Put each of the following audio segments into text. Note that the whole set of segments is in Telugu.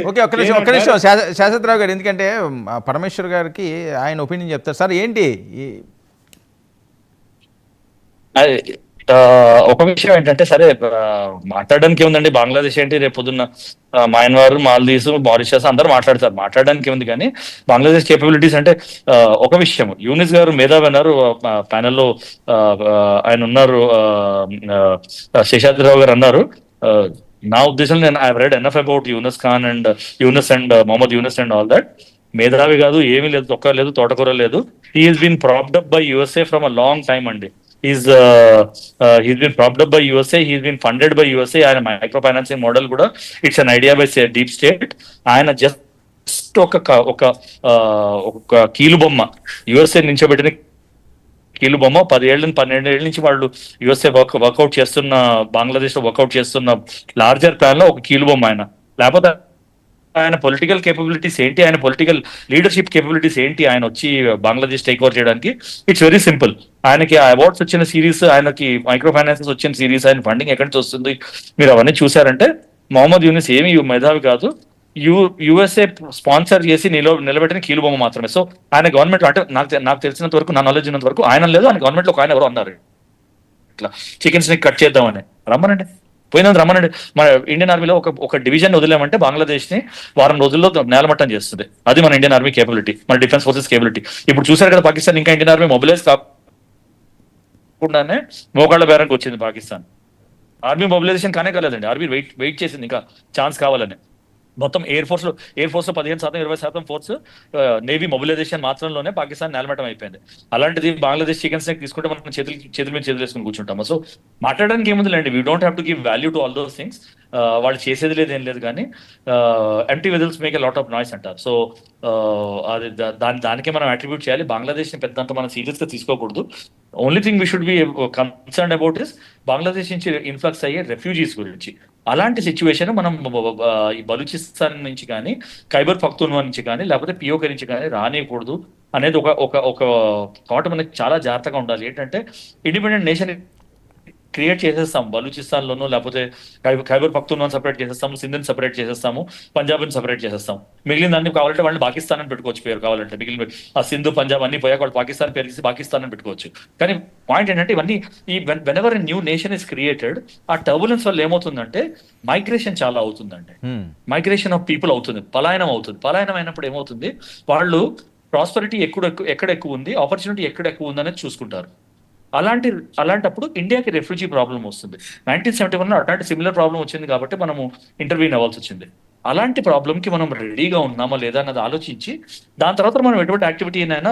ఓకే, ఒక్క నిమిషం శాశ్వతరావు గారు, ఎందుకంటే పరమేశ్వర్ గారికి ఆయన ఒపీనియన్ చెప్తారు సార్. ఏంటి అది ఒక విషయం ఏంటంటే, సరే మాట్లాడడానికి ఏముందండి, బంగ్లాదేశ్ ఏంటి, రేపు పొద్దున్న మయన్మార్, మాల్దీవ్స్, మారిషస్ అందరూ మాట్లాడతారు, మాట్లాడడానికి ఏముంది. కానీ బంగ్లాదేశ్ కేపబిలిటీస్ అంటే ఒక విషయం. యూనిస్ గారు మేధావి అన్నారు, ప్యానెల్లో ఆయన ఉన్నారు, శేషాద్రిరావు గారు అన్నారు. నా ఉద్దేశం, నేను I read enough about Yunus Khan and Yunus and Mohammad Yunus and all that. మేధావి కాదు, ఏమీ లేదు, తొక్క లేదు, తోటకూర లేదు. He's been propped up by USA from a long time అండి. He's been propped up by USA. He's been funded by USA. ఆయన మైక్రో ఫైనాన్సింగ్ మోడల్ కూడా it's an idea by deep state. ఆయన జస్ట్ ఒక కీలు బొమ్మ, యుఎస్ఏ నించోబెట్టిన కీలు బొమ్మ. 12 ఏళ్ళ నుంచి వాళ్ళు యుఎస్ఏ వర్కౌట్ చేస్తున్న, బంగ్లాదేశ్ లో వర్కౌట్ చేస్తున్న లార్జర్ ప్లాన్ లో ఒక కీలు బొమ్మ ఆయన. లేకపోతే ఆయన పొలిటికల్ కేపబిలిటీస్ ఏంటి, ఆయన పొలిటికల్ లీడర్షిప్ కేపబిలిటీస్ ఏంటి, ఆయన వచ్చి బంగ్లాదేశ్ టేక్ ఓవర్ చేయడానికి? It's very simple. ఆయనకి అవార్డ్స్ వచ్చిన సిరీస్, ఆయనకి మైక్రో ఫైనాన్సెస్ వచ్చిన సిరీస్, ఆయన ఫండింగ్ ఎక్కడి నుంచి వస్తుంది, మీరు అవన్నీ చూసారంటే మొహమ్మద్ యూనిస్ ఏమి మేధావి కాదు, యుఎస్ఏ స్పాన్సర్ చేసి నిలబెట్టిన కీలుబొమ్మ మాత్రమే. సో ఆయన గవర్నమెంట్ అంటే నాకు తెలిసినంత వరకు, నా నాలెడ్జ్ ఉన్నంత వరకు ఆయన లేదు. ఆయన గవర్నమెంట్ లో ఒక ఆయన ఎవరో అన్నారు, ఇట్లా చికెన్స్ ని కట్ చేద్దామని. రమ్మనండి, పోయినందుకు రమ్మనండి. మన ఇండియన్ ఆర్మీలో ఒక డివిజన్ వదిలేమంటే బంగ్లాదేశ్ ని వారం రోజుల్లో నేలమట్టం చేస్తుంది. అది మన ఇండియన్ ఆర్మీ కేపబిలిటీ, మన డిఫెన్స్ ఫోర్సెస్ కేపబిలిటీ. ఇప్పుడు చూసారు కదా, పాకిస్తాన్ ఇంకా ఇండియన్ ఆర్మీ మొబిలైజ్ కాకుండానే మోకాళ్ళ బేరంకి వచ్చింది పాకిస్తాన్. ఆర్మీ మొబిలైజేషన్ కానే కాలేదండి, ఆర్మీ వెయిట్ చేసింది ఇంకా ఛాన్స్ కావాలని. మొత్తం ఎయిర్ ఫోర్స్ లో 15% 20% ఫోర్స్, నేవీ మొబిలైజేషన్ మాత్రంలోనే పాకిస్తాన్ నేలమట్టం అయిపోయింది. అలాంటిది బంగ్లాదేశ్ చికెన్స్ తీసుకుంటే మనం చేతుల మీద చేతులు వేసుకుని కూర్చుంటాము. సో మాట్లాడడానికి ఏముందిలేండి, we don't have to give value to all those things. వాళ్ళు చేసేది లేదు, ఏం లేదు. కానీ empty vessels make a lot of noise అంటారు. సో అది దానికే మనం అట్రిబ్యూట్ చేయాలి. బంగ్లాదేశ్ ని పెద్దంత మనం సీరియస్ గా తీసుకోకూడదు. Only thing we should be concern about is Bangladesh నుంచి ఇన్ఫ్లక్స్ అయ్యే రెఫ్యూజీస్ గురించి. అలాంటి సిచ్యువేషన్ మనం ఈ బలూచిస్తాన్ నుంచి కానీ, ఖైబర్ పఖ్తూన్వా నుంచి కానీ, లేకపోతే పిఓకే నుంచి కానీ రానియకూడదు అనేది ఒక థాట్ మనకి చాలా జాగ్రత్తగా ఉండాలి. ఏంటంటే ఇండిపెండెంట్ నేషన్ క్రియేట్ చేసేస్తాం, బలూచిస్తాన్ లోనూ లేకపోతే ఖైబర్ పఖ్తూన్వాని సపరేట్ చేసేస్తాము, సింధుని సపరేట్ చేసేస్తాము, పంజాబ్ని సపరేట్ చేసేస్తాం. మిగిలిన దాన్ని కావాలంటే వాళ్ళని పాకిస్తాన్ అని పెట్టుకోవచ్చు పేరు, కావాలంటే మిగిలిన ఆ సింధు పంజాబ్ అన్ని పోయాక వాళ్ళు పాకిస్తాన్ పేరు తీసి పాకిస్తాన్ అని పెట్టుకోవచ్చు. కానీ పాయింట్ ఏంటంటే, ఇవన్నీ whenever a new nation is created, ఆ టర్బులెన్స్ వల్ల ఏమవుతుందంటే మైగ్రేషన్ చాలా అవుతుందండి. మైగ్రేషన్ ఆఫ్ పీపుల్ అవుతుంది, పలాయనం అవుతుంది. పలాయనం అయినప్పుడు ఏమవుతుంది, వాళ్ళు ప్రాస్పరిటీ ఎక్కడ ఎక్కువ ఉంది, ఆపర్చునిటీ ఎక్కడ ఎక్కువ ఉంది అనేది చూసుకుంటారు. అలాంటప్పుడు ఇండియాకి రెఫ్యూజీ ప్రాబ్లం వస్తుంది. 1971 అట్లాంటి సిమిలర్ ప్రాబ్లం వచ్చింది కాబట్టి మనము ఇంటర్వ్యూన్ అవ్వాల్సి వచ్చింది. అలాంటి ప్రాబ్లం కి మనం రెడీగా ఉన్నామా లేదా అన్నది ఆలోచించి దాని తర్వాత మనం ఎటువంటి యాక్టివిటీ అయినా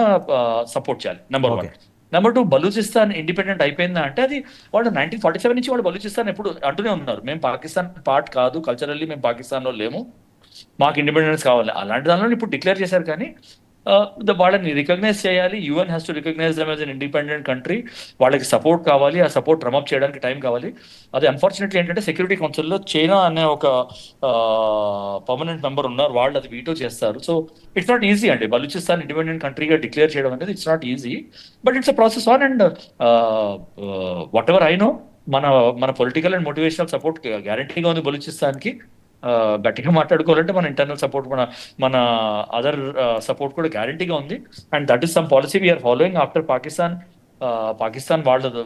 సపోర్ట్ చేయాలి. నెంబర్ 1. నెంబర్ 2, బలూచిస్తాన్ ఇండిపెండెంట్ అయిపోయిందా అంటే, అది వాళ్ళు 1947 నుంచి వాళ్ళు బలూచిస్తాన్ ఎప్పుడు అంటూనే ఉన్నారు, మేము పాకిస్తాన్ పార్ట్ కాదు, కల్చరల్లీ మేము పాకిస్తాన్ లో లేము, మాకు ఇండిపెండెన్స్ కావాలి. అలాంటి దానిలో ఇప్పుడు డిక్లేర్ చేశారు. కానీ వాళ్ళని రికగ్నైజ్ చేయాలి. UN has to recognize them as an independent country. వాళ్ళకి సపోర్ట్ కావాలి, ఆ సపోర్ట్ రమప్ చేయడానికి టైం కావాలి. అది అన్ఫార్చునేట్లీ ఏంటంటే, సెక్యూరిటీ కౌన్సిల్లో చైనా అనే ఒక పర్మనెంట్ మెంబర్ ఉన్నారు, వాళ్ళు అది వీటో చేస్తారు. సో ఇట్స్ నాట్ ఈజీ అండి, బలూచిస్తాన్ ఇండిపెండెంట్ కంట్రీగా డిక్లేర్ చేయడం అనేది it's not easy, but it's a process on. And whatever I know, మన పొలిటికల్ అండ్ మోటివేషనల్ సపోర్ట్ గ్యారంటీగా ఉంది బలూచిస్తాన్కి. గట్టిగా మాట్లాడుకోవాలంటే మన ఇంటర్నల్ సపోర్ట్, మన అదర్ సపోర్ట్ కూడా గ్యారంటీగా ఉంది. And that is some policy we're following after Pakistan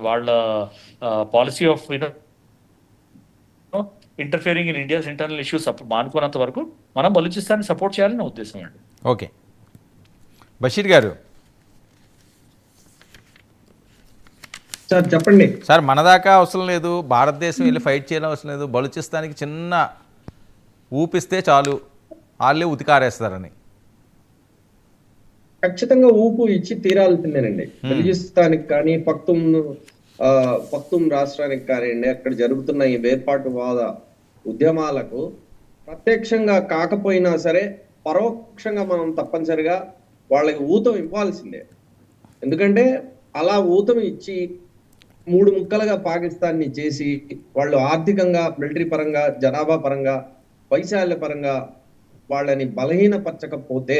వాళ్ళ policy of interfering in India's internal issues మానుకున్నంత వరకు మనం బలూచిస్తాన్ని సపోర్ట్ చేయాలని ఉద్దేశం అండి. ఓకే, బషీర్ గారు సార్ చెప్పండి. సార్, మన దాకా అవసరం లేదు, భారతదేశం వెళ్ళి ఫైట్ చేయడం అవసరం లేదు, బలూచిస్తాన్కి చిన్న ఊపిస్తే చాలు వాళ్ళే ఉతికారేస్తారని. ఖచ్చితంగా ఊపు ఇచ్చి తీరాల్సిందేనండి. బలూచిస్తానికి కానీ, పఖ్తూన్ రాష్ట్రానికి కానివ్వండి, అక్కడ జరుగుతున్న ఈ వేర్పాటువాద ఉద్యమాలకు ప్రత్యక్షంగా కాకపోయినా సరే పరోక్షంగా మనం తప్పనిసరిగా వాళ్ళకి ఊతం ఇవ్వాల్సిందే. ఎందుకంటే అలా ఊతం ఇచ్చి 3 ముక్కలుగా పాకిస్తాన్ని చేసి, వాళ్ళు ఆర్థికంగా, మిలిటరీ పరంగా, జనాభా పరంగా, వైశాల్య పరంగా వాళ్ళని బలహీనపరచకపోతే,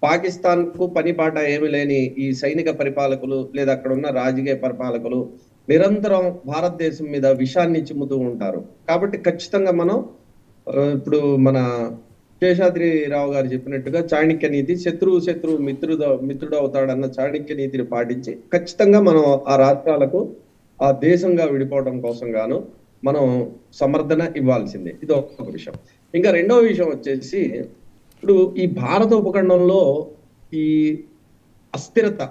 పాకిస్తాన్ కు పనిపాట ఏమి లేని ఈ సైనిక పరిపాలకులు లేదా అక్కడ ఉన్న రాజకీయ పరిపాలకులు నిరంతరం భారతదేశం మీద విషాన్ని చిమ్ముతూ ఉంటారు. కాబట్టి ఖచ్చితంగా మనం ఇప్పుడు మన శేషాద్రిరావు గారు చెప్పినట్టుగా చాణక్య నీతి, శత్రువు మిత్రుడు అవుతాడన్న చాణక్య నీతిని పాటించి ఖచ్చితంగా మనం ఆ రాష్ట్రాలకు ఆ దేశంగా విడిపోవడం కోసం గాను మనం సమర్థన ఇవ్వాల్సిందే. ఇది ఒక విషయం. ఇంకా రెండవ విషయం వచ్చేసి, ఇప్పుడు ఈ భారత ఉపఖండంలో ఈ అస్థిరత